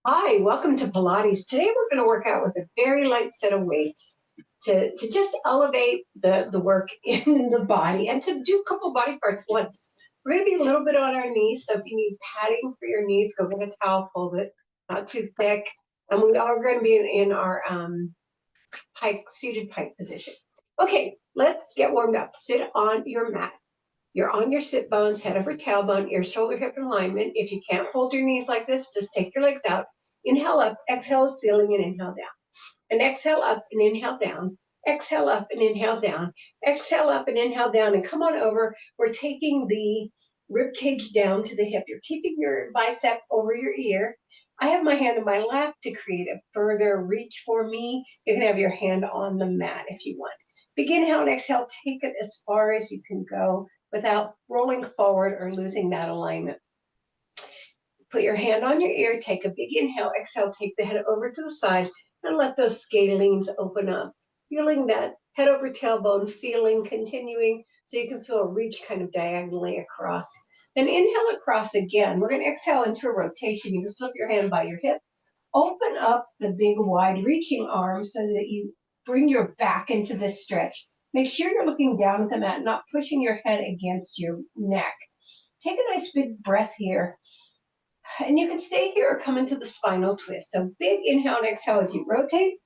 Hi, welcome to Pilates. Today we're going to work out with a very light set of weights to just elevate the work in the body and to do a couple body parts once. We're going to be a little bit on our knees, so if you need padding for your knees, go get a towel, fold it, not too thick. And we are going to be in our seated pike position. Okay, let's get warmed up. Sit on your mat. You're on your sit bones, head over tailbone, ear, shoulder, hip alignment. If you can't fold your knees like this, just take your legs out. Inhale up, exhale ceiling, and inhale down. And exhale up and inhale down. Exhale up and inhale down. Exhale up and inhale down. And come on over. We're taking the rib cage down to the hip. You're keeping your bicep over your ear. I have my hand in my lap to create a further reach for me. You can have your hand on the mat if you want. Begin inhale and exhale. Take it as far as you can go without rolling forward or losing that alignment. Put your hand on your ear, take a big inhale, exhale, take the head over to the side, and let those scalenes open up. Feeling that head over tailbone feeling continuing so you can feel a reach kind of diagonally across. Then inhale across again. We're going to exhale into a rotation. You can slip your hand by your hip. Open up the big, wide reaching arms so that you bring your back into this stretch. Make sure you're looking down at the mat, not pushing your head against your neck. Take a nice big breath here. And you can stay here or come into the spinal twist. So big inhale and exhale as you rotate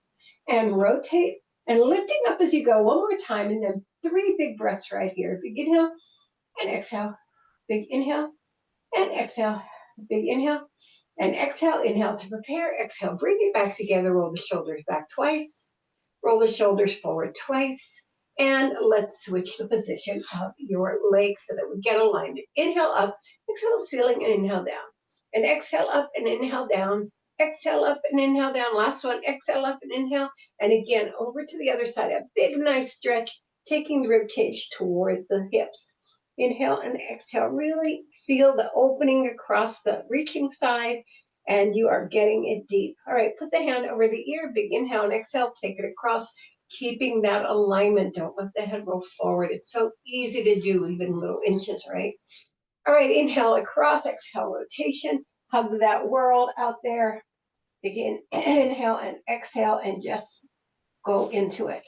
and lifting up as you go. One more time, and then 3 big breaths right here. Big inhale and exhale. Big inhale and exhale. Big inhale and exhale. Inhale to prepare. Exhale. Bring it back together. Roll the shoulders back twice. Roll the shoulders forward twice. And let's switch the position of your legs so that we get alignment. Inhale up, exhale ceiling, and inhale down. And exhale up and inhale down. Exhale up and inhale down. Last one, exhale up and inhale. And again, over to the other side. A big, nice stretch, taking the rib cage toward the hips. Inhale and exhale. Really feel the opening across the reaching side, and you are getting it deep. All right, put the hand over the ear. Big inhale and exhale. Take it across, keeping that alignment. Don't let the head roll forward. It's so easy to do, even little inches, right? All right, inhale across, exhale rotation. Hug that world out there. Begin, inhale and exhale, and just go into it.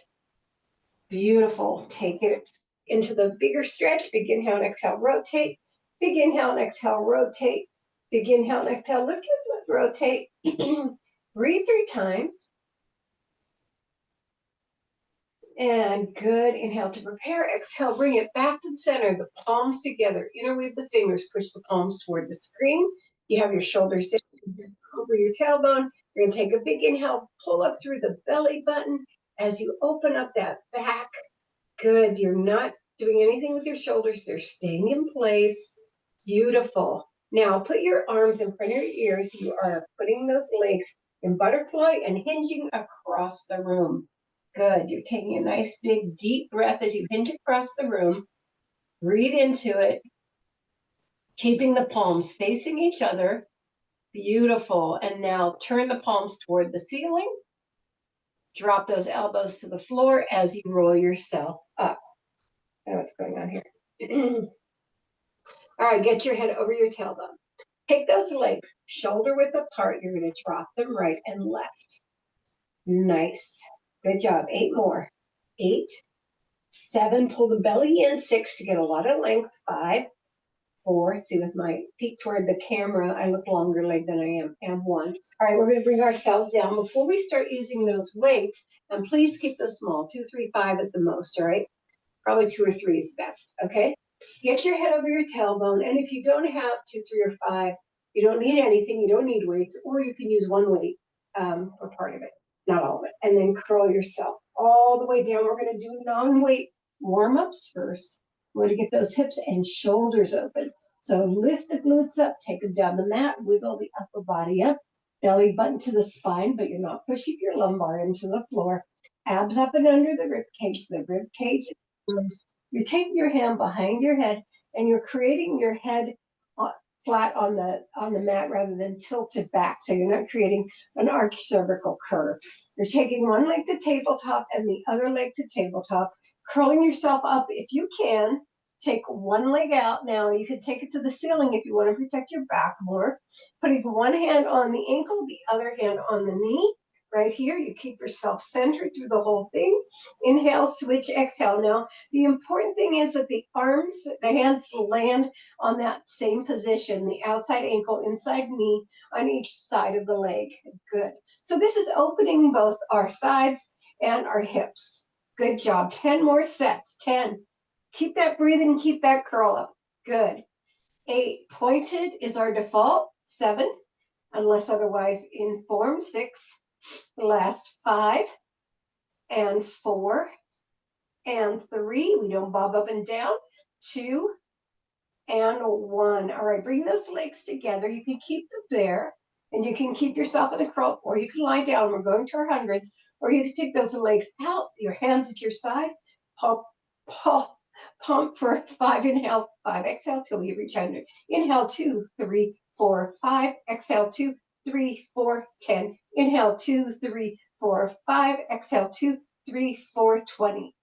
Beautiful. Take it into the bigger stretch. Big inhale and exhale, rotate. Big inhale and exhale, rotate. Big inhale and exhale, lift, lift, lift, rotate. Breathe 3 times. And good. Inhale to prepare. Exhale, bring it back to the center, the palms together. Interweave the fingers, push the palms toward the screen. You have your shoulders over your tailbone. You're going to take a big inhale, pull up through the belly button as you open up that back. Good. You're not doing anything with your shoulders. They're staying in place. Beautiful. Now put your arms in front of your ears. You are putting those legs in butterfly and hinging across the room. Good. You're taking a nice big deep breath as you hinge across the room. Breathe into it, keeping the palms facing each other. Beautiful. And now turn the palms toward the ceiling. Drop those elbows to the floor as you roll yourself up. I know what's going on here. All right, get your head over your tailbone. Take those legs shoulder width apart. You're going to drop them right and left. Nice. Good job. 8 more. 8, 7, pull the belly in. 6 to get a lot of length. 5, 4, see with my feet toward the camera, I look longer leg than I am. And 1. All right, we're going to bring ourselves down. Before we start using those weights, and please keep those small, 2, 3, 5 at the most, all right? Probably 2 or 3 is best, okay? Get your head over your tailbone, and if you don't have 2, 3, or 5, you don't need anything, you don't need weights, or you can use one weight for part of it, not all of it, and then curl yourself all the way down. We're going to do non-weight warm-ups first. We're going to get those hips and shoulders open. So lift the glutes up, take them down the mat, wiggle the upper body up, belly button to the spine, but you're not pushing your lumbar into the floor. Abs up and under the rib cage. The rib cage. You're taking your hand behind your head, and you're creating your head flat on the mat rather than tilted back. So you're not creating an arched cervical curve. You're taking one leg to tabletop and the other leg to tabletop, curling yourself up if you can Take one leg out. Now you can take it to the ceiling if you want to protect your back more. Putting one hand on the ankle, the other hand on the knee. Right here, you keep yourself centered through the whole thing. Inhale, switch, exhale. Now, the important thing is that the arms, the hands land on that same position, the outside ankle, inside knee on each side of the leg. Good. So this is opening both our sides and our hips. Good job. 10 more sets. 10. Keep that breathing, keep that curl up. Good. 8. Pointed is our default. 7. Unless otherwise informed. 6. Last 5. And 4. And 3. We don't bob up and down. 2. And 1. All right, bring those legs together. You can keep them there. And you can keep yourself in a curl, or you can lie down. We're going to our hundreds. Or you can take those legs out, your hands at your side. Pump, pump, pump for 5. Inhale, 5. Exhale till you reach 100. Inhale, 2, 3, 4, 5. Exhale, 2, 3, 4, 10. Inhale, 2, 3, 4, 5. Exhale, 2, 3, 4, 20.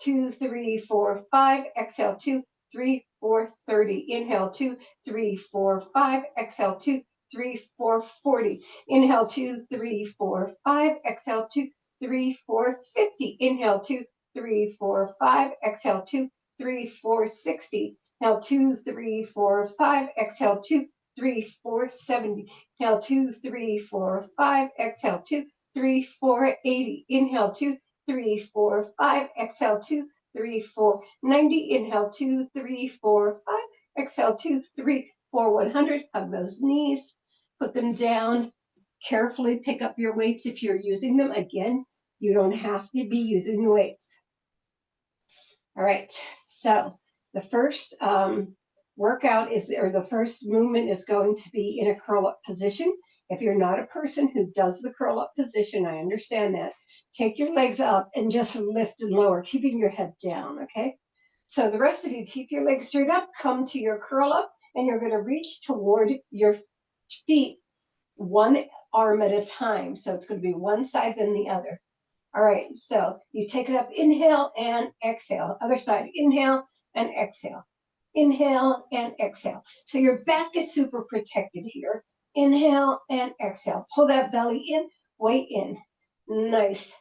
2, 3, 4, 5. Exhale, 2, 3, 4, 30. Inhale, 2, 3, 4, 5. Exhale, 2, 3, 4, 40. Inhale, 2, 3, 4, 5. Exhale, 2, 3, 4, 50. Inhale, 2, 3, 4, 5. Exhale, 2, 3, 4, 60. Now 2, 3, 4, 5. Exhale, 2, 3, 4, 70. Now 2, 3, 4, 5. Exhale, 2, 3, 4, 80. Inhale, 2, 3, 4, 5. Exhale, 2, 3, 4, 90. Inhale, 2, 3, 4, 5. Exhale, 2, 3, 4, 100. Hug those knees. Put them down. Carefully pick up your weights if you're using them. Again, you don't have to be using the weights. All right, so the first workout is, or the first movement is going to be in a curl up position. If you're not a person who does the curl up position, I understand that. Take your legs up and just lift and lower, keeping your head down, okay? So the rest of you, keep your legs straight up, come to your curl up, and you're going to reach toward your feet one arm at a time. So it's going to be one side then the other. All right, so you take it up, inhale and exhale. Other side, inhale and exhale. Inhale and exhale. So your back is super protected here. Inhale and exhale. Pull that belly in, weight in. Nice.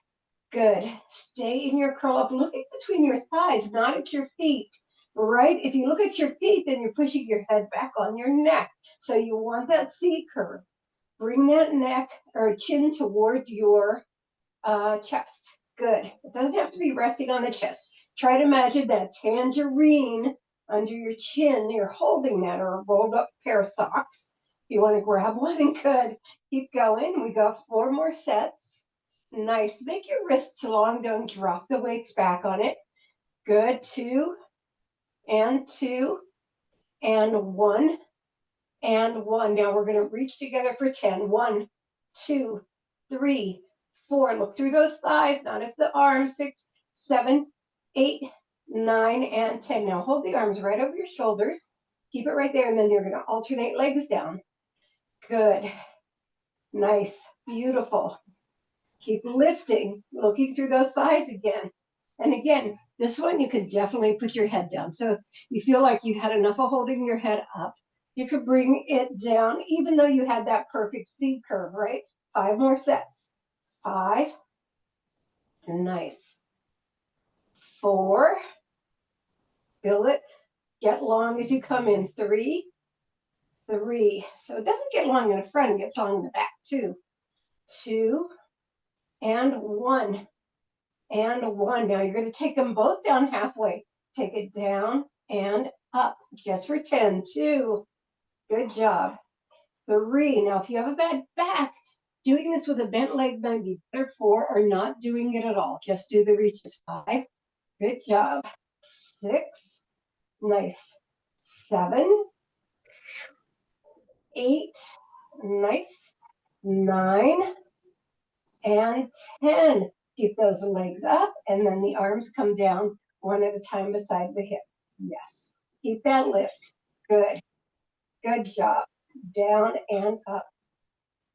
Good. Stay in your curl up. Look at between your thighs, not at your feet. Right? If you look at your feet, then you're pushing your head back on your neck. So you want that C curve. Bring that neck or chin toward your chest. Good. It doesn't have to be resting on the chest. Try to imagine that tangerine under your chin. You're holding that, or a rolled up pair of socks. You want to grab one, and good. Keep going. We got 4 more sets. Nice. Make your wrists long. Don't drop the weights back on it. Good. 2 and 2 and 1 and 1. Now we're going to reach together for 10. 1, 2, 3, 4. Look through those thighs, not at the arms. 6, 7, 8, 9, and 10. Now hold the arms right over your shoulders. Keep it right there, and then you're going to alternate legs down. Good. Nice. Beautiful. Keep lifting, looking through those thighs again. And again, this one you can definitely put your head down. So you feel like you had enough of holding your head up. You could bring it down, even though you had that perfect C curve, right? 5 more sets. 5. Nice. 4. Feel it. Get long as you come in. 3. 3. So it doesn't get long in the front, it gets long in the back too. 2 and 1 and 1. Now you're going to take them both down halfway. Take it down and up just for 10. 2. Good job. 3. Now if you have a bad back, doing this with a bent leg might be better for, or not doing it at all. Just do the reaches. 5. Good job. 6. Nice. 7. 8. Nice. 9 and 10. Keep those legs up, and then the arms come down one at a time beside the hip. Yes. Keep that lift. Good. Good job. Down and up.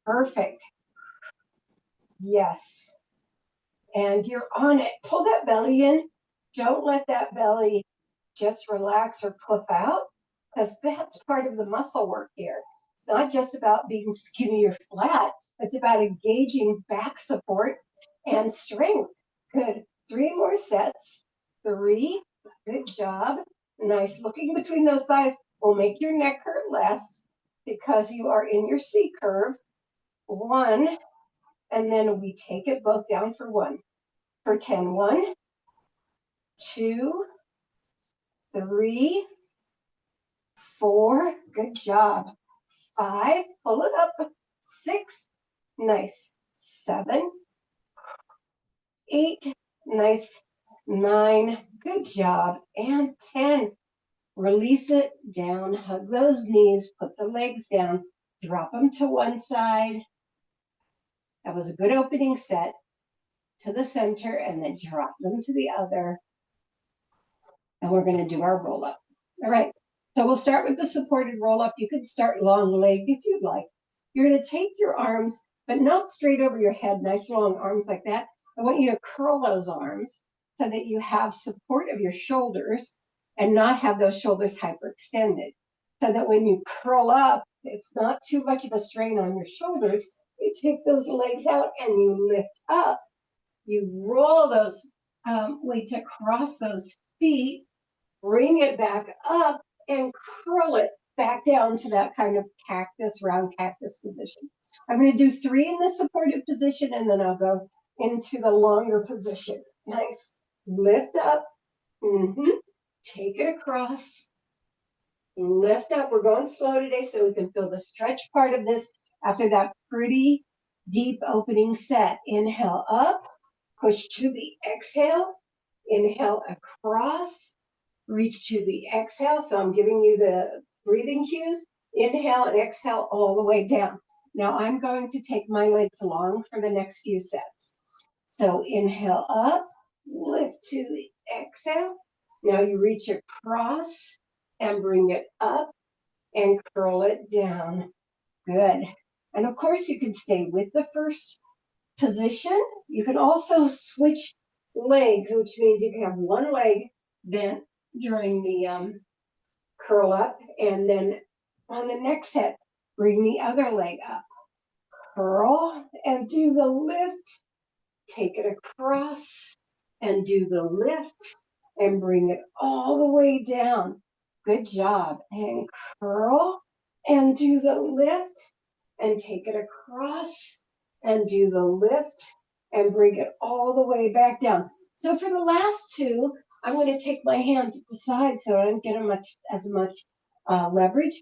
Perfect. Yes. And you're on it. Pull that belly in. Don't let that belly just relax or puff out, because that's part of the muscle work here. It's not just about being skinny or flat. It's about engaging back support and strength. Good. 3 more sets. 3. Good job. Nice. Looking between those thighs will make your neck hurt less because you are in your C curve. 1. And then we take it both down for 1. For 10. 1, 2, 3, 4. Good job. 5. Pull it up. 6. Nice. 7. 8. Nice. 9. Good job. And 10. Release it down. Hug those knees. Put the legs down. Drop them to one side. That was a good opening set. To the center, and then drop them to the other. And we're going to do our roll up. All right. So we'll start with the supported roll up. You could start long legged if you'd like. You're going to take your arms, but not straight over your head, nice long arms like that. I want you to curl those arms so that you have support of your shoulders and not have those shoulders hyperextended. So that when you curl up, it's not too much of a strain on your shoulders. You take those legs out and you lift up. You roll those weights across those feet, bring it back up, and curl it back down to that kind of cactus, round cactus position. I'm going to do 3 in the supported position, and then I'll go into the longer position. Nice. Lift up. Take it across. Lift up. We're going slow today so we can feel the stretch part of this after that pretty deep opening set. Inhale up. Push to the exhale. Inhale across. Reach to the exhale. So I'm giving you the breathing cues. Inhale and exhale all the way down. Now I'm going to take my legs long for the next few sets. So inhale up, lift to the exhale. Now you reach across and bring it up and curl it down. Good. And of course you can stay with the first position. You can also switch legs, which means you can have one leg bent during the curl up, and then on the next set, bring the other leg up. Curl and do the lift. Take it across and do the lift and bring it all the way down. Good job. And curl and do the lift and take it across and do the lift and bring it all the way back down. So for the last 2, I'm going to take my hand to the side so I don't get as much leverage,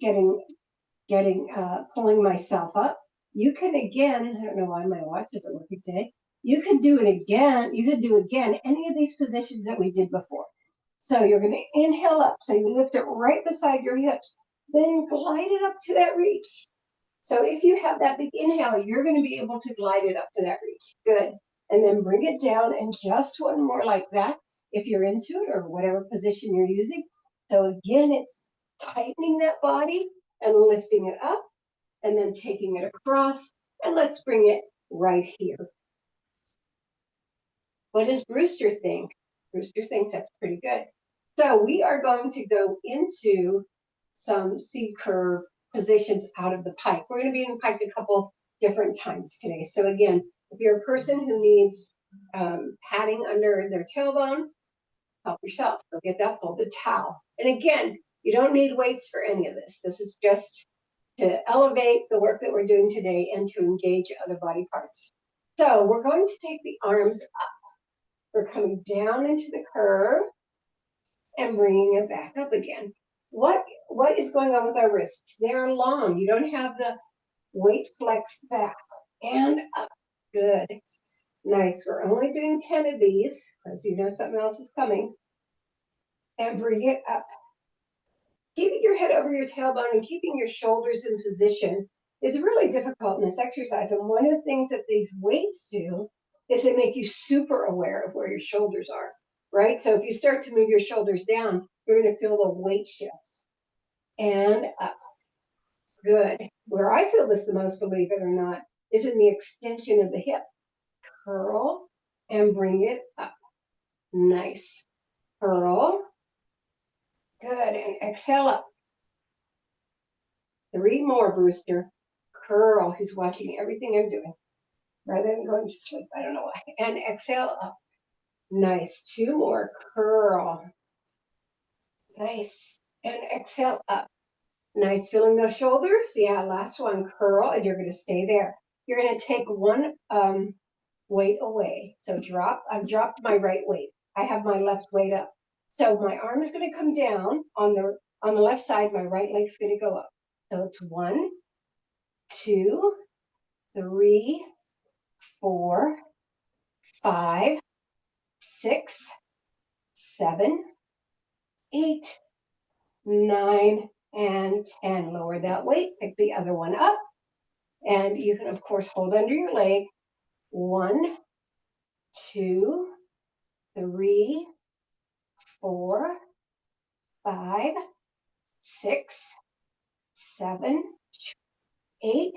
pulling myself up. You can again, I don't know why my watch isn't working today. You can do it again. You could do again any of these positions that we did before. So you're going to inhale up. So you lift it right beside your hips. Then glide it up to that reach. So if you have that big inhale, you're going to be able to glide it up to that reach. Good. And then bring it down, and just one more like that if you're into it, or whatever position you're using. So again, it's tightening that body and lifting it up and then taking it across. And let's bring it right here. What does Brewster think? Brewster thinks that's pretty good. So we are going to go into some C curve positions out of the pike. We're going to be in the pike a couple different times today. So again, if you're a person who needs padding under their tailbone, help yourself. Go get that folded towel. And again, you don't need weights for any of this. This is just to elevate the work that we're doing today and to engage other body parts. So we're going to take the arms up. We're coming down into the curve and bringing it back up again. What is going on with our wrists? They're long. You don't have the weight flexed back and up. Good. Nice. We're only doing 10 of these because you know something else is coming. And bring it up. Keeping your head over your tailbone and keeping your shoulders in position is really difficult in this exercise. And one of the things that these weights do is they make you super aware of where your shoulders are, right? So if you start to move your shoulders down, you're going to feel the weight shift. And up. Good. Where I feel this the most, believe it or not, is in the extension of the hip. Curl and bring it up. Nice. Curl Good, and exhale up. 3 more, Brewster. Curl. He's watching everything I'm doing rather than going to sleep. I don't know why. And exhale up. Nice. 2 more. Curl. Nice. And exhale up. Nice. Feeling those shoulders? Yeah, last one. Curl, and you're going to stay there. You're going to take one weight away. So drop. I've dropped my right weight. I have my left weight up. So my arm is going to come down on the left side. My right leg's going to go up. So it's 1, 2, 3, 4, 5, 6, 7, 8, 9, and 10. Lower that weight. Pick the other one up. And you can, of course, hold under your leg. 1, 2, 3, 4, 5, 6, 7, 8,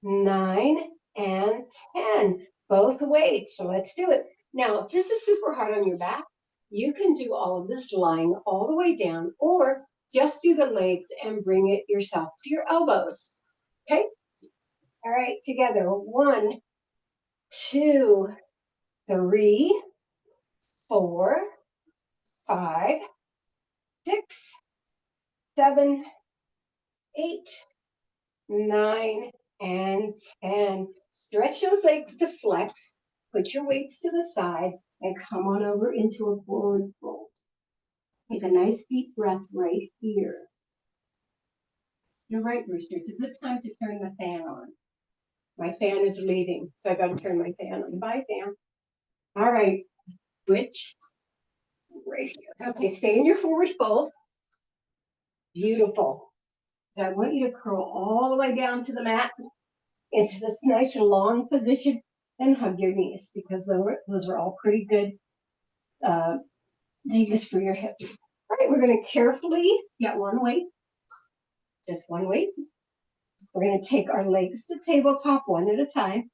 9, and 10. Both weights. So let's do it. Now, if this is super hard on your back, you can do all of this lying all the way down, or just do the legs and bring it yourself to your elbows. Okay? All right, together. 1, 2, 3, 4, 5, 6, 7, 8, 9, and 10. Stretch those legs to flex. Put your weights to the side and come on over into a forward fold. Take a nice deep breath right here. You're right, Brewster. It's a good time to turn the fan on. My fan is leaving, so I got to turn my fan on. Bye, fan. All right, switch right here. Okay, stay in your forward fold. Beautiful. So I want you to curl all the way down to the mat into this nice long position and hug your knees, because those are all pretty good knees for your hips. All right, we're going to carefully get one weight, just one weight. We're going to take our legs to tabletop one at a time.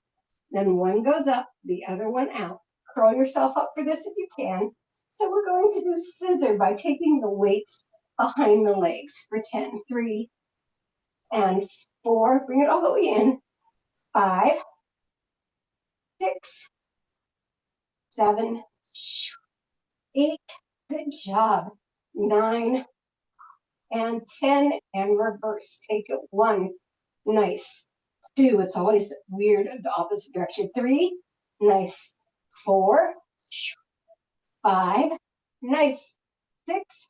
Then one goes up, the other one out. Curl yourself up for this if you can. So we're going to do scissor by taking the weights behind the legs for 10, 3, and 4. Bring it all the way in. 5, 6, 7, 8. Good job. 9 and 10, and reverse. Take it 1. Nice. 2. It's always weird the opposite direction. 3. Nice. 4. 5. Nice. 6,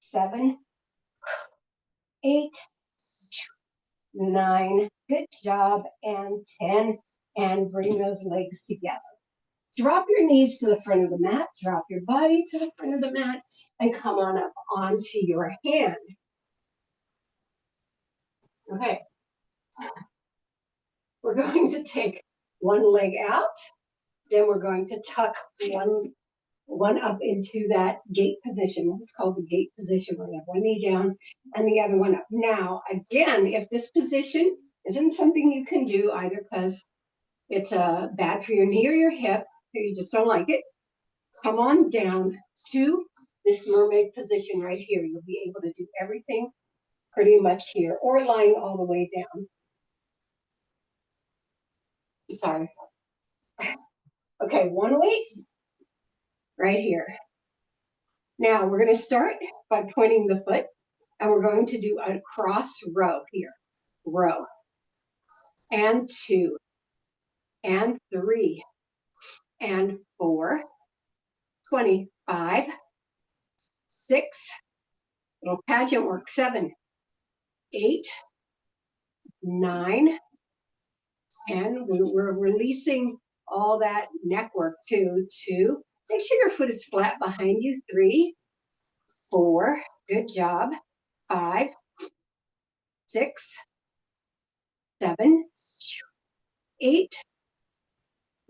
7, 8, 9. Good job. And 10. And bring those legs together. Drop your knees to the front of the mat. Drop your body to the front of the mat. And come on up onto your hand. Okay. We're going to take one leg out. Then we're going to tuck one up into that gate position. This is called the gate position. We're going to have one knee down and the other one up. Now, again, if this position isn't something you can do, either because it's bad for your knee or your hip, or you just don't like it, come on down to this mermaid position right here. You'll be able to do everything pretty much here, or lying all the way down. Sorry. Okay, one weight right here. Now we're going to start by pointing the foot, and we're going to do a cross row here. Row. And 2. And 3. And 4. 25. 6. Little pageant work. 7. 8. 9. 10. We're releasing all that neck work too. 2. Make sure your foot is flat behind you. 3. 4. Good job. 5. 6. 7. 8.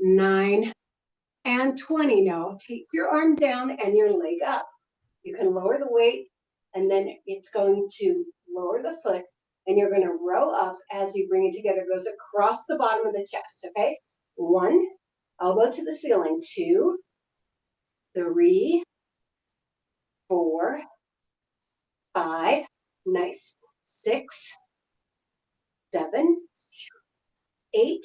9. And 20. Now take your arm down and your leg up. You can lower the weight, and then it's going to lower the foot, and you're going to row up as you bring it together. It goes across the bottom of the chest, okay? 1, elbow to the ceiling. 2, 3, 4, 5, nice, 6, 7, 8,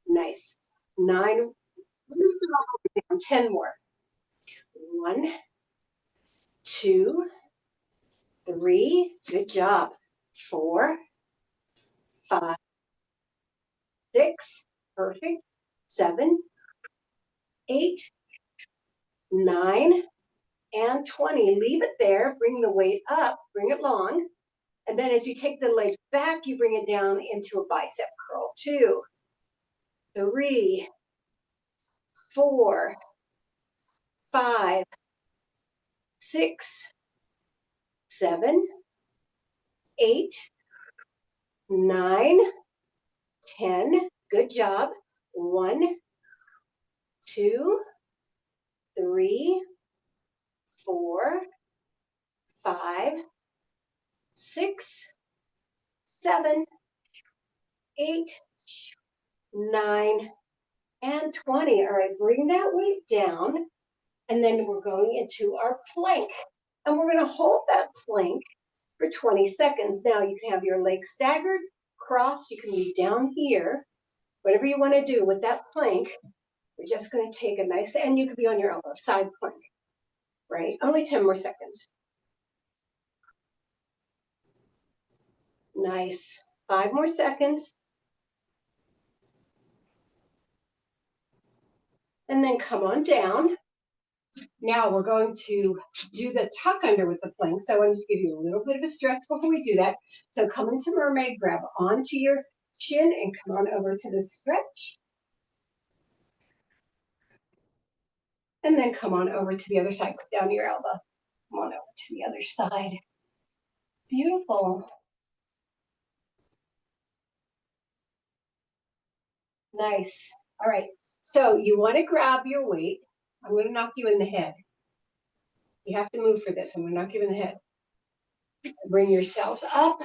nice, 9, loosen all the way down, 10 more. 1, 2, 3, good job. 4, 5, 6, perfect. 7, 8, 9, and 20. Leave it there, bring the weight up, bring it long. And then as you take the leg back, you bring it down into a bicep curl. 2, 3, 4, 5, 6, 7, 8, 9, 10. Good job. 1, 2, 3, 4, 5, 6, 7, 8, 9, and 20. All right, bring that weight down. And then we're going into our plank. And we're going to hold that plank for 20 seconds. Now you can have your legs staggered, cross. You can be down here. Whatever you want to do with that plank, we're just going to take a nice, and you could be on your elbow, side plank, right? Only 10 more seconds. Nice. 5 more seconds. And then come on down. Now we're going to do the tuck under with the plank. So I want to just give you a little bit of a stretch before we do that. So come into mermaid, grab onto your chin and come on over to the stretch. And then come on over to the other side, put down your elbow. Come on over to the other side. Beautiful. Nice. All right. So you want to grab your weight. I'm going to knock you in the head. You have to move for this. I'm going to knock you in the head. Bring yourselves up.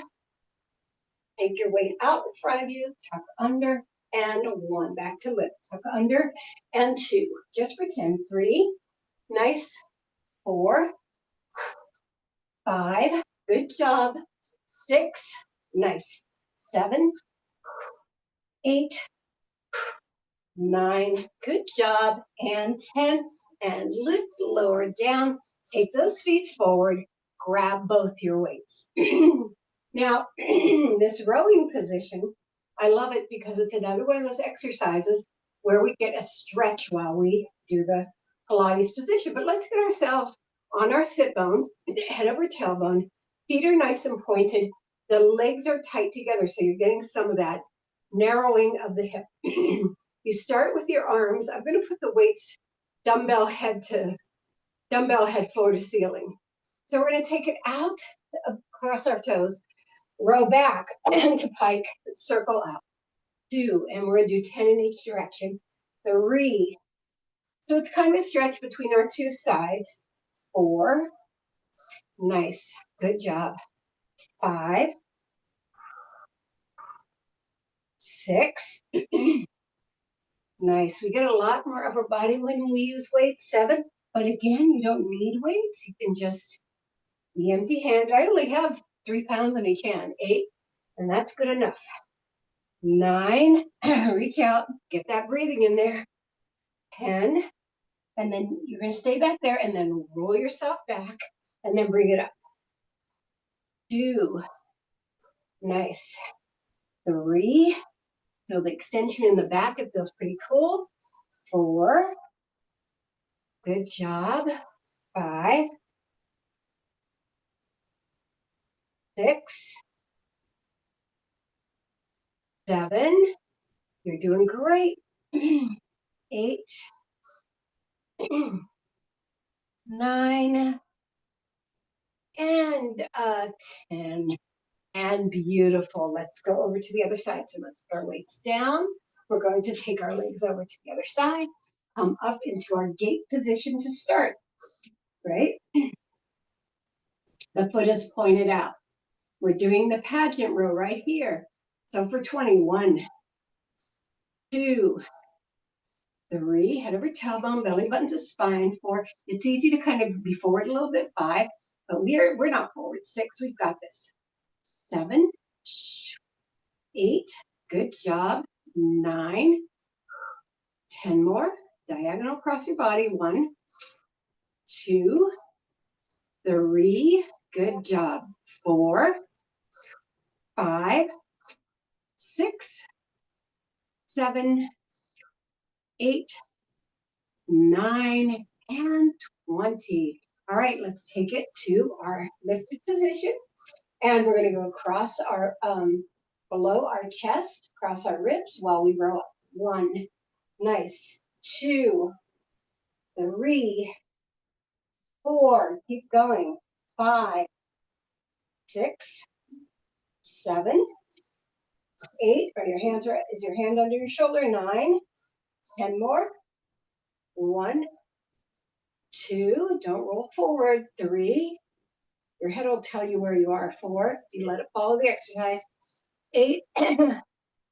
Take your weight out in front of you. Tuck under. And 1. Back to lift. Tuck under. And 2. Just pretend. 3. Nice. 4. 5. Good job. 6. Nice. 7. 8. 9. Good job. And 10. And lift, lower down. Take those feet forward. Grab both your weights. Now, this rowing position, I love it because it's another one of those exercises where we get a stretch while we do the Pilates position. But let's get ourselves on our sit bones, head over tailbone. Feet are nice and pointed. The legs are tight together, so you're getting some of that narrowing of the hip. You start with your arms. I'm going to put the weights dumbbell head floor to ceiling. So we're going to take it out, across our toes, row back to pike, circle out. 2, and we're going to do 10 in each direction. 3. So it's kind of a stretch between our two sides. 4. Nice. Good job. 5. 6. Nice. We get a lot more upper body when we use weights. 7. But again, you don't need weights. You can just be empty-handed. I only have 3 pounds in each hand. 8. And that's good enough. 9. Reach out. Get that breathing in there. 10. And then you're going to stay back there and then roll yourself back and then bring it up. 2. Nice. 3. Feel the extension in the back. It feels pretty cool. 4. Good job. 5. 6. 7. You're doing great. 8. 9. And 10. And beautiful. Let's go over to the other side. So let's put our weights down. We're going to take our legs over to the other side. Come up into our gate position to start. Right? The foot is pointed out. We're doing the pageant row right here. So for 21, 2, 3, head over tailbone, belly button to spine. 4, it's easy to kind of be forward a little bit. 5, but we're not forward. 6, we've got this. 7, 8, good job. 9, 10 more. Diagonal across your body. 1, 2, 3, good job. 4, 5, 6, 7, 8, 9, and 20. All right, let's take it to our lifted position. And we're going to go across our, below our chest, across our ribs while we row up. 1, nice. 2, 3, 4, keep going. 5, 6, 7, 8, are your hands right? Is your hand under your shoulder? 9, 10 more. 1, 2, don't roll forward. 3, your head will tell you where you are. 4, you let it follow the exercise. 8,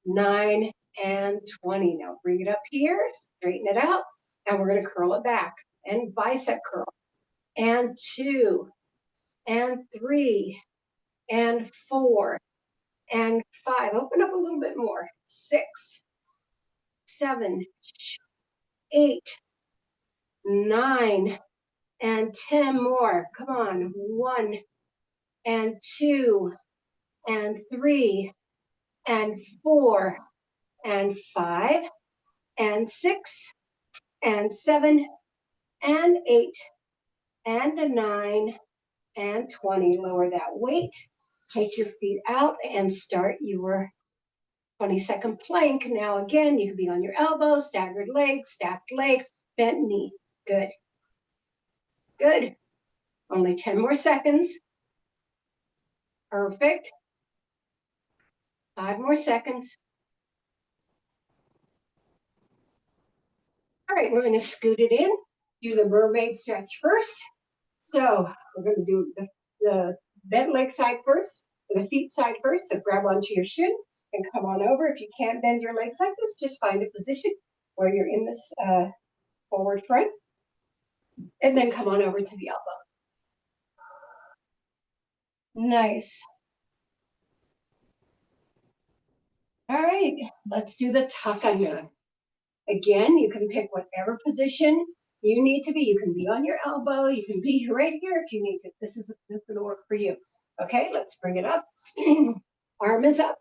9, and 20. Now bring it up here, straighten it out, and we're going to curl it back and bicep curl. And 2, and 3, and 4, and 5. Open up a little bit more. 6, 7, 8, 9, and 10 more. Come on. 1, and 2, and 3, and 4, and 5, and 6, and 7, and 8, and a 9, and 20. Lower that weight. Take your feet out and start your 20-second plank. Now again, you can be on your elbows, staggered legs, stacked legs, bent knee. Good. Good. Only 10 more seconds. Perfect. 5 more seconds. All right, we're going to scoot it in. Do the mermaid stretch first. So we're going to do the bent leg side first, the feet side first. So grab onto your shin and come on over. If you can't bend your legs like this, just find a position where you're in this forward front. And then come on over to the elbow. Nice. All right, let's do the tuck under. Again, you can pick whatever position you need to be. You can be on your elbow. You can be right here if you need to. This is going to work for you. Okay, let's bring it up. Arm is up.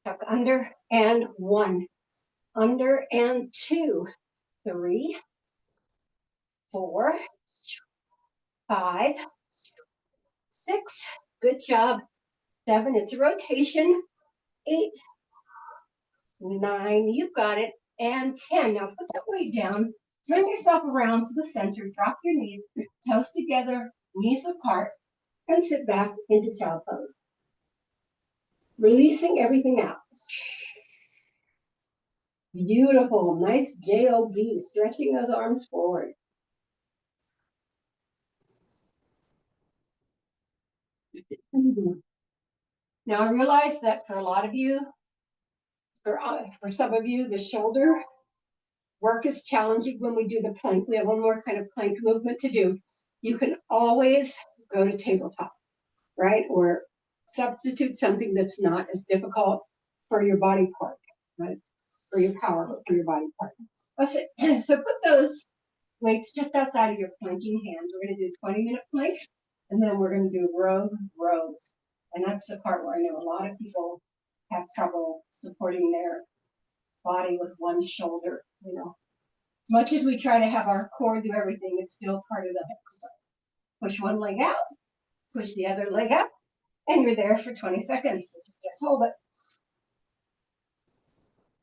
Tuck under and 1. Under and 2. 3, 4, 5, 6. Good job. 7. It's a rotation. 8, 9. You've got it. And 10. Now put that weight down. Turn yourself around to the center. Drop your knees. Toes together. Knees apart. And sit back into child pose. Releasing everything out. Beautiful. Nice J-O-B. Stretching those arms forward. Now I realize that for a lot of you, for some of you, the shoulder work is challenging when we do the plank. We have one more kind of plank movement to do. You can always go to tabletop, right? Or substitute something that's not as difficult for your body part, right? For your power, but for your body part. So put those weights just outside of your planking hands. We're going to do 20-minute plank, and then we're going to do rows. And that's the part where I know a lot of people have trouble supporting their body with one shoulder, you know. As much as we try to have our core do everything, it's still part of the exercise. Push one leg out, push the other leg out, and you're there for 20 seconds. Just hold it.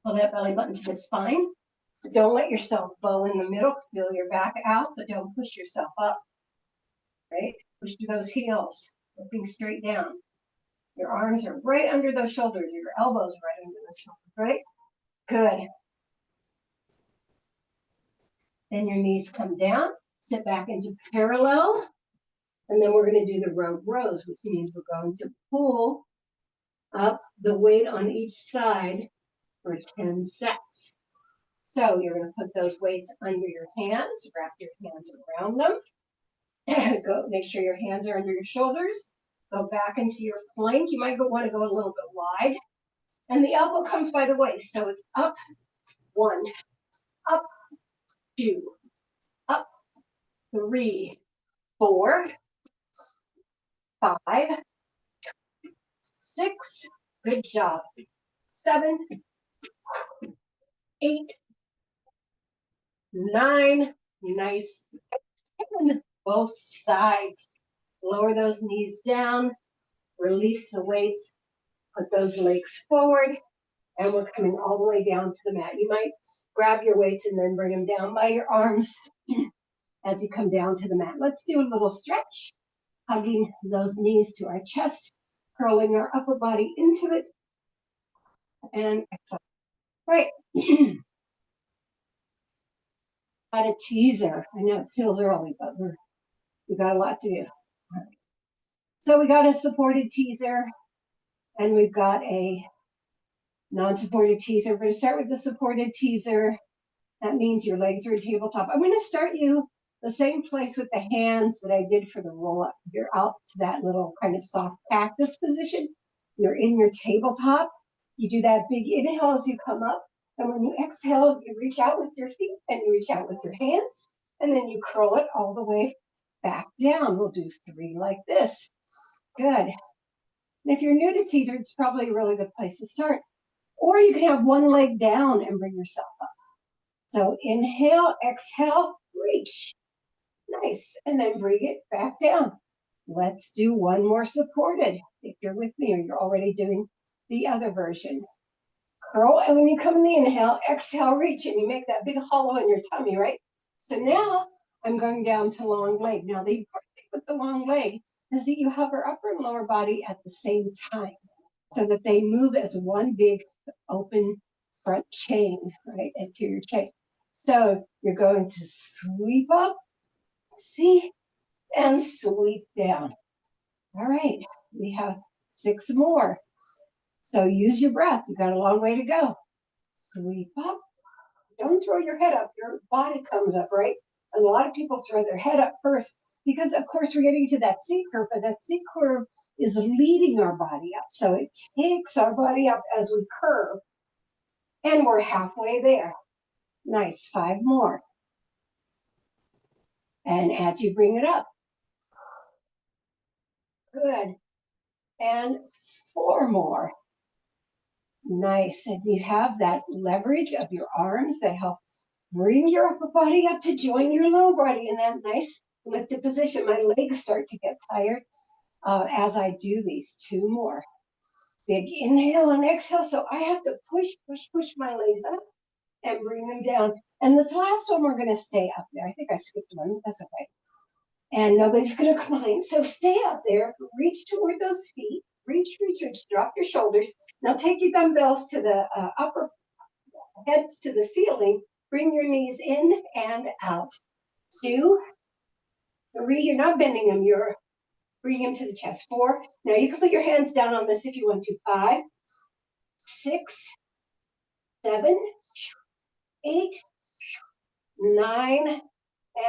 Pull that belly button to the spine. Don't let yourself bow in the middle. Feel your back out, but don't push yourself up. Right? Push through those heels, looking straight down. Your arms are right under those shoulders. Your elbows right under those shoulders, right? Good. Then your knees come down. Sit back into parallel. And then we're going to do the rows, which means we're going to pull up the weight on each side for 10 sets. So you're going to put those weights under your hands, wrap your hands around them. Go, make sure your hands are under your shoulders. Go back into your plank. You might want to go a little bit wide. And the elbow comes by the waist. So it's up, 1, up, 2, up, 3, 4, 5, 6. Good job. 7, 8, 9. Nice. 10. Both sides. Lower those knees down. Release the weights. Put those legs forward. And we're coming all the way down to the mat. You might grab your weights and then bring them down by your arms as you come down to the mat. Let's do a little stretch, hugging those knees to our chest, curling our upper body into it, and exhale. Right. Got a teaser. I know it feels early, but we've got a lot to do. All right. So we got a supported teaser, and we've got a non-supported teaser. We're going to start with the supported teaser. That means your legs are in tabletop. I'm going to start you the same place with the hands that I did for the roll up. You're out to that little kind of soft cactus position. You're in your tabletop. You do that big inhale as you come up. And when you exhale, you reach out with your feet and you reach out with your hands. And then you curl it all the way back down. We'll do 3 like this. Good. And if you're new to teaser, it's probably a really good place to start. Or you can have one leg down and bring yourself up. So inhale, exhale, reach. Nice. And then bring it back down. Let's do one more supported. If you're with me or you're already doing the other version. Curl, and when you come in the inhale, exhale, reach, and you make that big hollow in your tummy, right? So now I'm going down to long leg. Now the important thing with the long leg is that you hover upper and lower body at the same time so that they move as one big open front chain, right, anterior chain. So you're going to sweep up, see, and sweep down. All right, we have 6 more. So use your breath. You've got a long way to go. Sweep up. Don't throw your head up. Your body comes up, right? And a lot of people throw their head up first because, of course, we're getting to that C curve, but that C curve is leading our body up. So it takes our body up as we curve, and we're halfway there. Nice. 5 more. And as you bring it up, good. And 4 more. Nice. And you have that leverage of your arms that help bring your upper body up to join your lower body in that nice lifted position. My legs start to get tired as I do these. 2 more. Big inhale and exhale. So I have to push my legs up and bring them down. And this last one, we're going to stay up there. I think I skipped one. That's okay. And nobody's going to complain. So stay up there. Reach toward those feet. Reach. Drop your shoulders. Now take your dumbbells to the upper heads to the ceiling. Bring your knees in and out. 2, 3. You're not bending them. You're bringing them to the chest. 4. Now you can put your hands down on this if you want to. 5, 6, 7, 8, 9,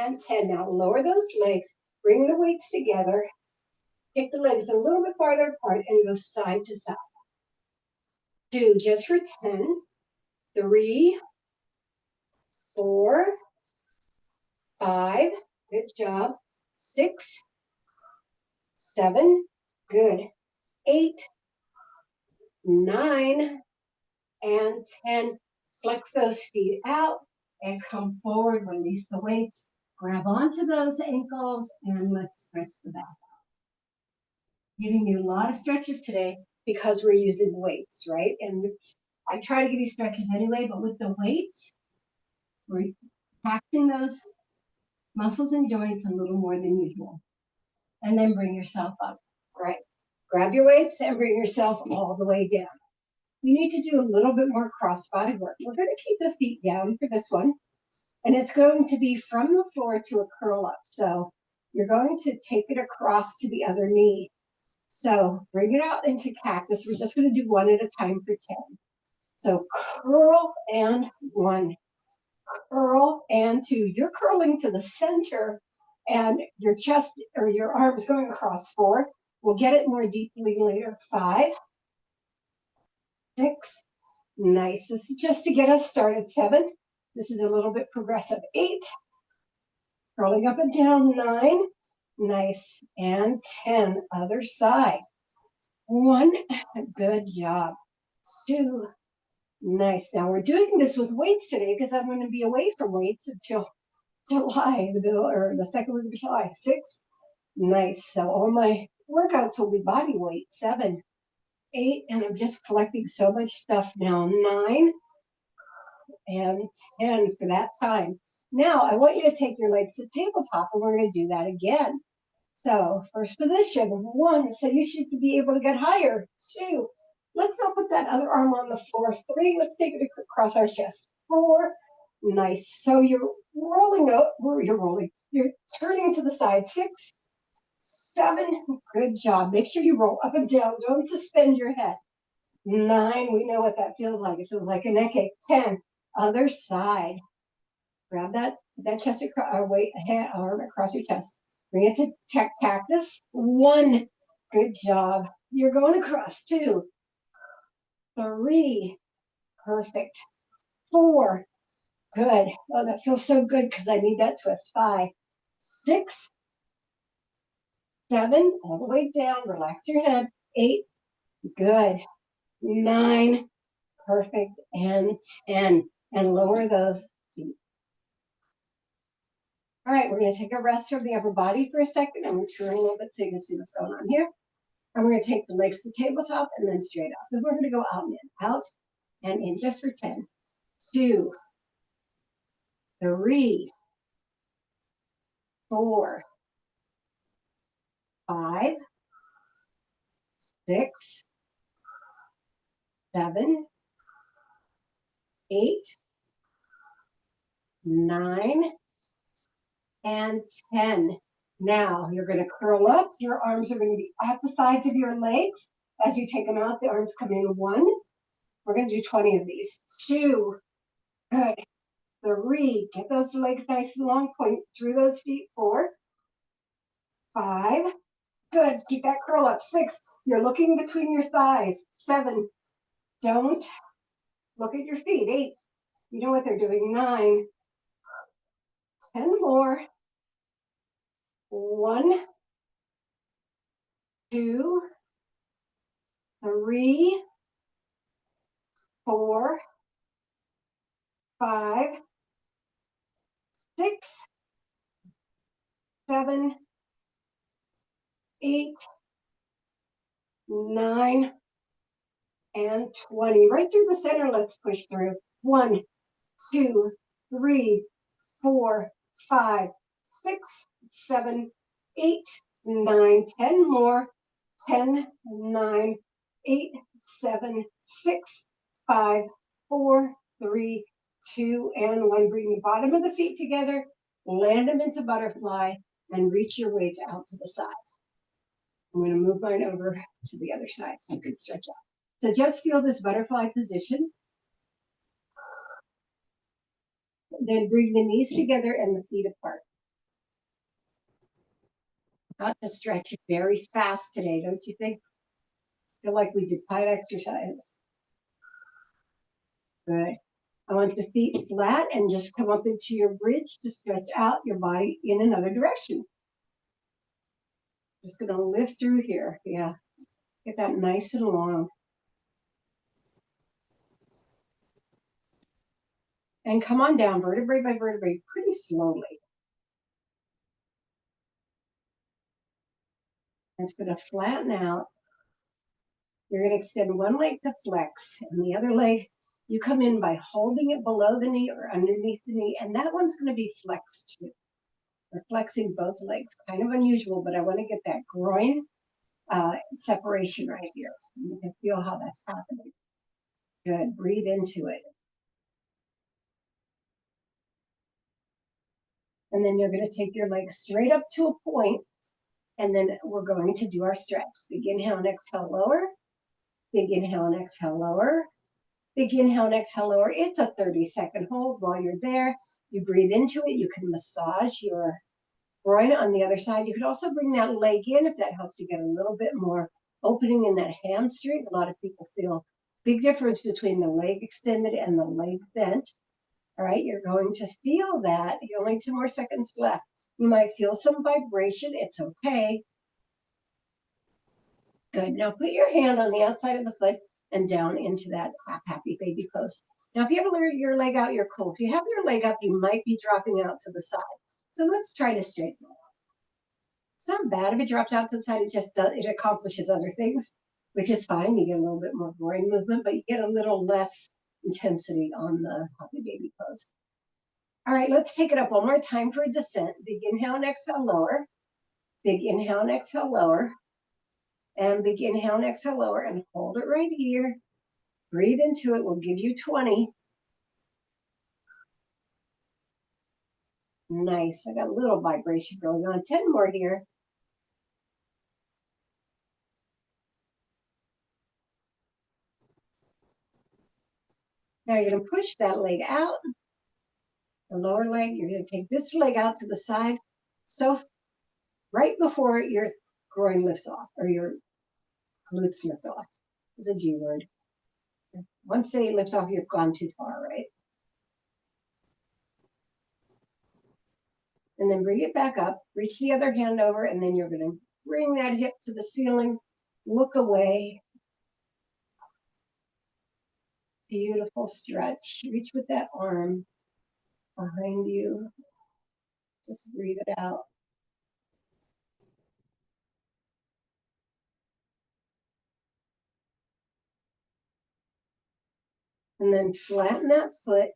and 10. Now lower those legs. Bring the weights together. Take the legs a little bit farther apart and go side to side. 2 just for 10. 3, 4, 5. Good job. 6, 7. Good. 8, 9, and 10. Flex those feet out and come forward. Release the weights. Grab onto those ankles and let's stretch the back out. Giving you a lot of stretches today because we're using weights, right? And I try to give you stretches anyway, but with the weights, we're taxing those muscles and joints a little more than usual. And then bring yourself up, right? Grab your weights and bring yourself all the way down. You need to do a little bit more cross body work. We're going to keep the feet down for this one. And it's going to be from the floor to a curl up. So you're going to take it across to the other knee. So bring it out into cactus. We're just going to do one at a time for 10. So curl and 1. curl and two. You're curling to the center and your chest or your arms going across. 4. We'll get it more deeply later. 5, 6. Nice. This is just to get us started. 7. This is a little bit progressive. 8. Curling up and down. 9. Nice. And 10. Other side. 1. Good job. 2. Nice. Now we're doing this with weights today because I'm going to be away from weights until July, the second week of July. 6. Nice. So all my workouts will be body weight. 7, 8, and I'm just collecting so much stuff now. 9 and 10 for that time. Now I want you to take your legs to tabletop, and we're going to do that again. So first position, 1, so you should be able to get higher. 2, let's not put that other arm on the floor. 3, let's take it across our chest. 4, nice. So you're rolling out, you're turning to the side. 6, 7, good job. Make sure you roll up and down. Don't suspend your head. 9, we know what that feels like. It feels like a neck ache. 10, other side. Grab that chest arm across your chest. Bring it to cactus. 1, good job. You're going across. 2, 3, perfect. 4, good. Oh, that feels so good because I need that twist. 5, 6, 7, all the way down. Relax your head. 8, good. 9, perfect. And 10. And lower those feet. All right, we're going to take a rest from the upper body for a second. I'm going to turn a little bit so you can see what's going on here. And we're going to take the legs to tabletop and then straight up. And we're going to go out and in just for 10. 2, 3, 4, 5, 6, 7, 8, 9, and 10. Now you're going to curl up. Your arms are going to be at the sides of your legs. As you take them out, the arms come in. 1. We're going to do 20 of these. 2, good. 3, get those legs nice and long. Point through those feet. 4, 5, good. Keep that curl up. 6, you're looking between your thighs. 7, don't look at your feet. 8, you know what they're doing. 9, 10 more. 1, 2, 3, 4, 5, 6, 7, 8, 9, and 20. Right through the center, let's push through. 1, 2, 3, 4, 5, 6, 7, 8, 9, 10 more. 10, 9, 8, 7, 6, 5, 4, 3, 2, and 1. Bring the bottom of the feet together, land them into butterfly, and reach your weights out to the side. I'm going to move mine over to the other side so you can stretch out. So just feel this butterfly position. Then bring the knees together and the feet apart. Got to stretch very fast today, don't you think? Feel like we did 5 exercises. Good. I want the feet flat and just come up into your bridge to stretch out your body in another direction. Just going to lift through here. Yeah. Get that nice and long. And come on down vertebrae by vertebrae pretty slowly. And it's going to flatten out. You're going to extend one leg to flex, and the other leg, you come in by holding it below the knee or underneath the knee, and that one's going to be flexed too. We're flexing both legs. Kind of unusual, but I want to get that groin separation right here. You can feel how that's happening. Good. Breathe into it. And then you're going to take your legs straight up to a point, and then we're going to do our stretch. Big inhale and exhale, lower. Big inhale and exhale, lower. Big inhale and exhale, lower. It's a 30-second hold. While you're there, you breathe into it. You can massage your groin on the other side. You could also bring that leg in if that helps you get a little bit more opening in that hamstring. A lot of people feel big difference between the leg extended and the leg bent. All right, you're going to feel that. You only 2 more seconds left. You might feel some vibration. It's okay. Good. Now put your hand on the outside of the foot and down into that half happy baby pose. Now, if you have your leg out, you're cool. If you have your leg up, you might be dropping out to the side. So let's try to straighten it out. It's not bad if it drops out to the side. It just does, it accomplishes other things, which is fine. You get a little bit more groin movement, but you get a little less intensity on the happy baby pose. All right, let's take it up one more time for a descent. Big inhale and exhale, lower. Big inhale and exhale, lower. And big inhale and exhale, lower. And hold it right here. Breathe into it. We'll give you 20. Nice. I got a little vibration going on. 10 more here. Now you're going to push that leg out. The lower leg, you're going to take this leg out to the side. So right before your groin lifts off or your glutes lift off. It's a G word. Once they lift off, you've gone too far, right? And then bring it back up. Reach the other hand over, and then you're going to bring that hip to the ceiling. Look away. Beautiful stretch. Reach with that arm behind you. Just breathe it out. And then flatten that foot.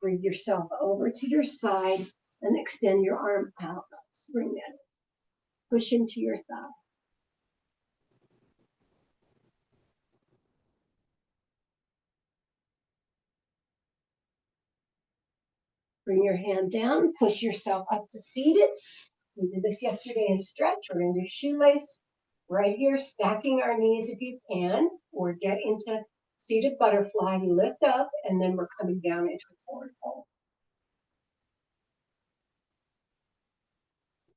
Bring yourself over to your side and extend your arm out. Just bring that. Push into your thigh. Bring your hand down. Push yourself up to seated. We did this yesterday in stretch. We're going to do shoelace right here, stacking our knees if you can, or get into seated butterfly, lift up, and then we're coming down into a forward fold.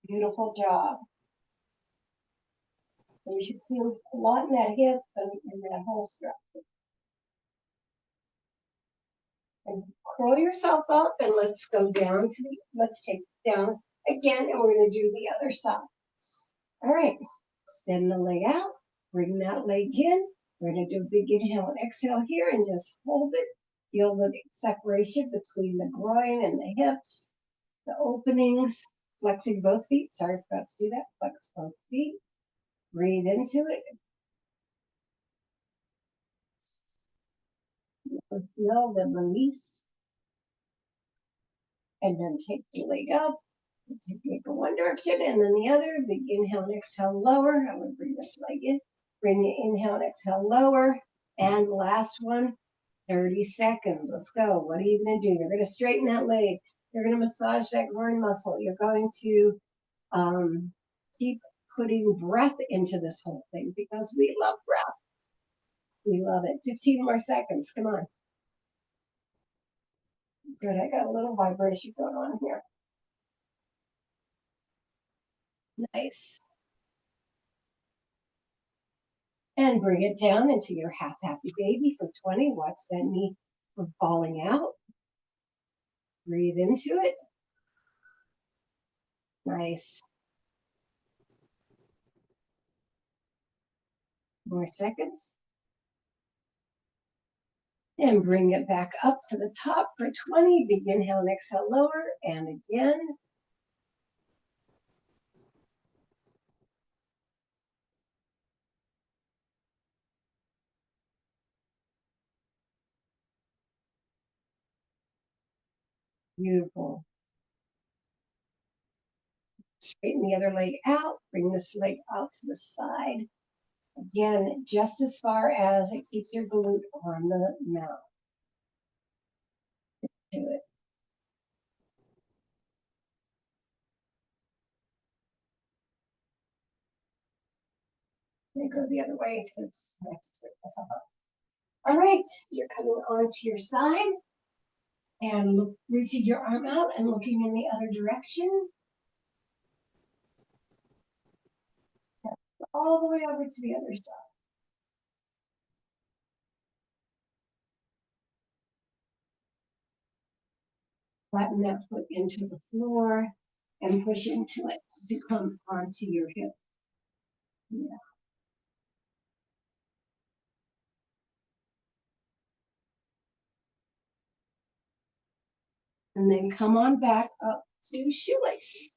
Beautiful job. So you should feel a lot in that hip and in that whole structure. And curl yourself up and let's go down to the, let's take down again, and we're going to do the other side. All right, extend the leg out, bring that leg in. We're going to do a big inhale and exhale here and just hold it. Feel the separation between the groin and the hips, the openings, flexing both feet. Sorry, I forgot to do that. Flex both feet. Breathe into it. Feel the release. And then take the leg up. Take the leg in one direction and then the other. Big inhale and exhale, lower. I'm going to bring this leg in. Bring the inhale and exhale, lower. And last one, 30 seconds. Let's go. What are you going to do? You're going to straighten that leg. You're going to massage that groin muscle. You're going to keep putting breath into this whole thing because we love breath. We love it. 15 more seconds. Come on. Good. I got a little vibration going on here. Nice. And bring it down into your half happy baby for 20. Watch that knee from falling out. Breathe into it. Nice. More seconds. And bring it back up to the top for 20. Big inhale and exhale, lower. And again. Beautiful. Straighten the other leg out. Bring this leg out to the side. Again, just as far as it keeps your glute on the mat. Do it. Let me go the other way to connect to myself up. All right, you're coming onto your side and reaching your arm out and looking in the other direction. All the way over to the other side. Flatten that foot into the floor and push into it to come onto your hip. Yeah. And then come on back up to shoelace.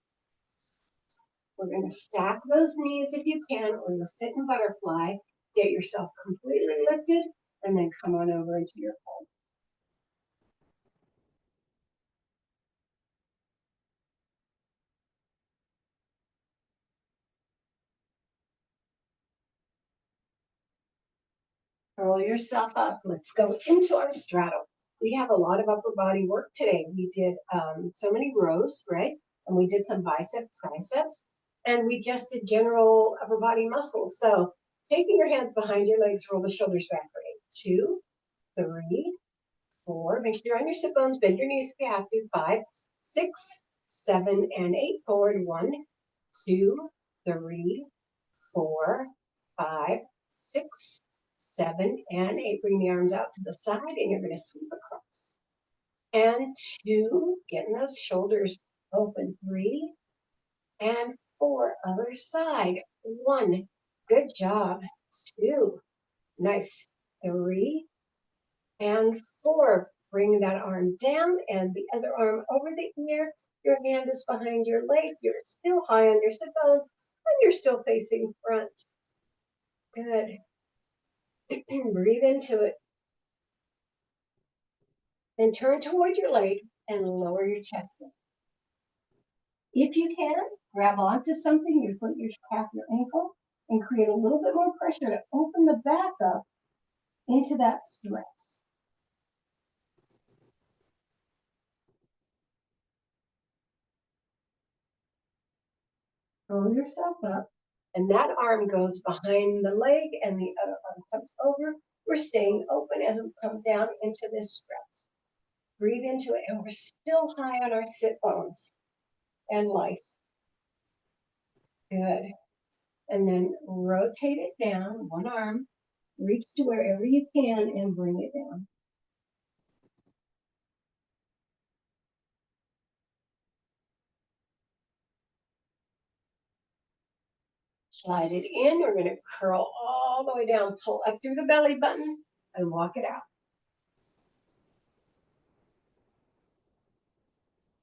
We're going to stack those knees if you can, or you'll sit in butterfly, get yourself completely lifted, and then come on over into your fold. Curl yourself up. Let's go into our straddle. We have a lot of upper body work today. We did so many rows, right? And we did some biceps, triceps, and we just did general upper body muscles. So taking your hands behind your legs, roll the shoulders back for 8, 2, 3, 4. Make sure you're on your sit bones. Bend your knees if you have to. 5, 6, 7, and 8. Forward. 1, 2, 3, 4, 5, 6, 7, and 8. Bring the arms out to the side, and you're going to sweep across. And 2, getting those shoulders open. 3, and 4. Other side. 1, good job. 2, nice. 3, and 4. Bring that arm down and the other arm over the ear. Your hand is behind your leg. You're still high on your sit bones, and you're still facing front. Good. Breathe into it. Then turn toward your leg and lower your chest in. If you can, grab onto something, your foot, your calf, your ankle, and create a little bit more pressure to open the back up into that stretch. Roll yourself up, and that arm goes behind the leg, and the other arm comes over. We're staying open as we come down into this stretch. Breathe into it, and we're still high on our sit bones and life. Good. And then rotate it down, one arm, reach to wherever you can, and bring it down. Slide it in. We're going to curl all the way down, pull up through the belly button, and walk it out.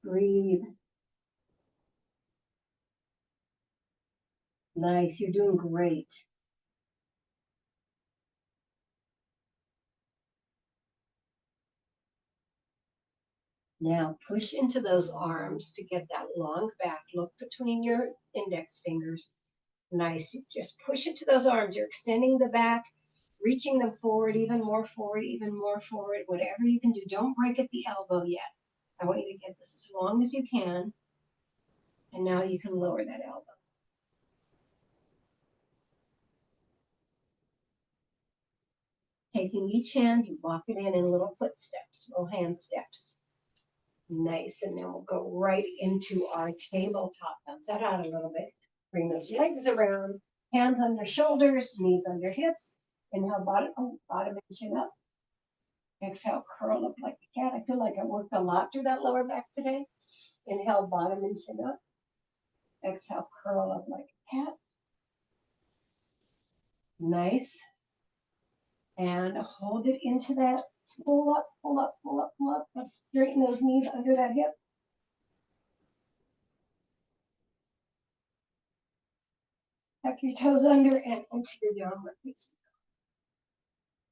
Breathe. Nice. You're doing great. Now push into those arms to get that long back. Look between your index fingers. Nice. You just push into those arms. You're extending the back, reaching them forward, even more forward, even more forward. Whatever you can do. Don't break at the elbow yet. I want you to get this as long as you can. And now you can lower that elbow. Taking each hand, you walk it in little footsteps, little hand steps. Nice. And then we'll go right into our tabletop. Bounce that out a little bit. Bring those legs around, hands on your shoulders, knees on your hips. Inhale, bottom and chin up. Exhale, curl up like a cat. I feel like I worked a lot through that lower back today. Inhale, bottom and chin up. Exhale, curl up like a cat. Nice. And hold it into that. Pull up, pull up, pull up, pull up. Let's straighten those knees under that hip. Tuck your toes under and into your downward facing.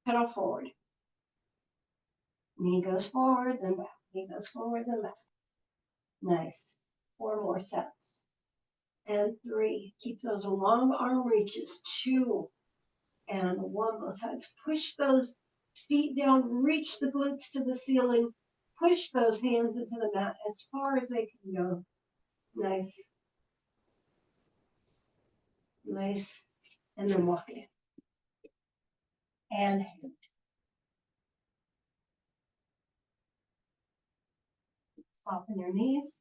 Pedal forward. Knee goes forward, then back. Knee goes forward, then back. Nice. 4 more sets. And 3. Keep those long arm reaches. 2 and 1. Both sides. Push those feet down. Reach the glutes to the ceiling. Push those hands into the mat as far as they can go. Nice. Nice. And then walk it. And Soften your knees.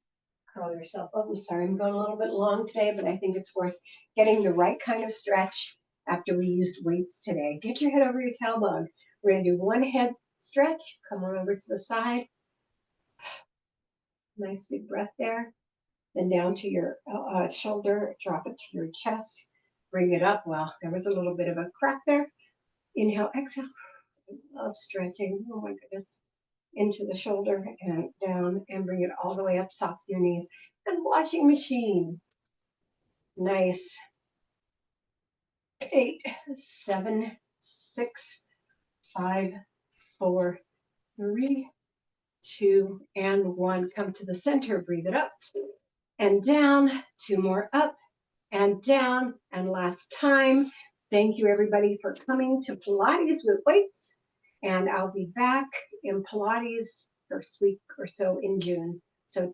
Curl yourself up. I'm sorry, I'm going a little bit long today, but I think it's worth getting the right kind of stretch after we used weights today. Get your head over your tailbone. We're going to do one head stretch. Come on over to the side. Nice big breath there. Then down to your shoulder. Drop it to your chest. Bring it up. Well, there was a little bit of a crack there. Inhale, exhale. I love stretching. Oh my goodness. Into the shoulder and down and bring it all the way up, soften your knees. And washing machine. Nice. 8, 7, 6, 5, 4, 3, 2, and 1. Come to the center, breathe it up and down. 2 more up and down. And last time. Thank you everybody for coming to Pilates with weights. And I'll be back in Pilates first week or so in June.